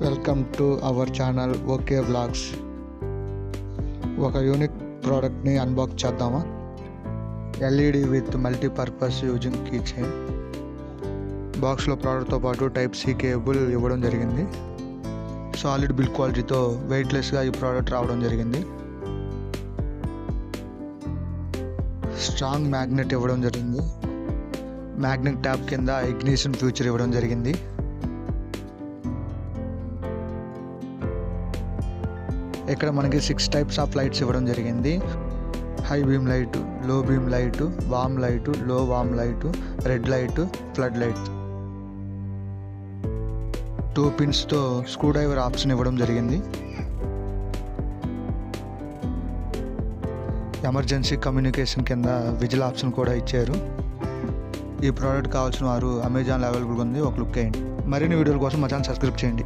Welcome to our channel okay vlogs. ఒక unique ప్రోడక్ట్ని unbox చేద్దామా? LED with multipurpose using key chain. బాక్స్లో ప్రోడక్ట్తో పాటు టైప్ సి కేబుల్ ఇవ్వడం జరిగింది. సాలిడ్ బిల్డ్ క్వాలిటీతో వెయిట్లెస్గా ఈ ప్రోడక్ట్ రావడం జరిగింది. స్ట్రాంగ్ మ్యాగ్నెట్ ఇవ్వడం జరిగింది. మ్యాగ్నెట్ ట్యాప్ కింద ఇగ్నిషన్ ఫ్యూచర్ ఇవ్వడం జరిగింది. ఇక్కడ మనకి 6 టైప్స్ ఆఫ్ లైట్స్ ఇవ్వడం జరిగింది. High beam light, low beam light, warm light, low warm light, red light, flood light. 2 పిన్స్తో స్క్రూ డ్రైవర్ ఆప్షన్ ఇవ్వడం జరిగింది. ఎమర్జెన్సీ కమ్యూనికేషన్ కింద విజిల్ ఆప్షన్ కూడా ఇచ్చారు. ఈ ప్రోడక్ట్ కావాల్సిన వారు అమెజాన్లో అవైలబుల్గా ఉంది. ఒక లుక్ వేయండి. మరిన్ని వీడియోల కోసం మా ఛానల్ సబ్స్క్రైబ్ చేయండి.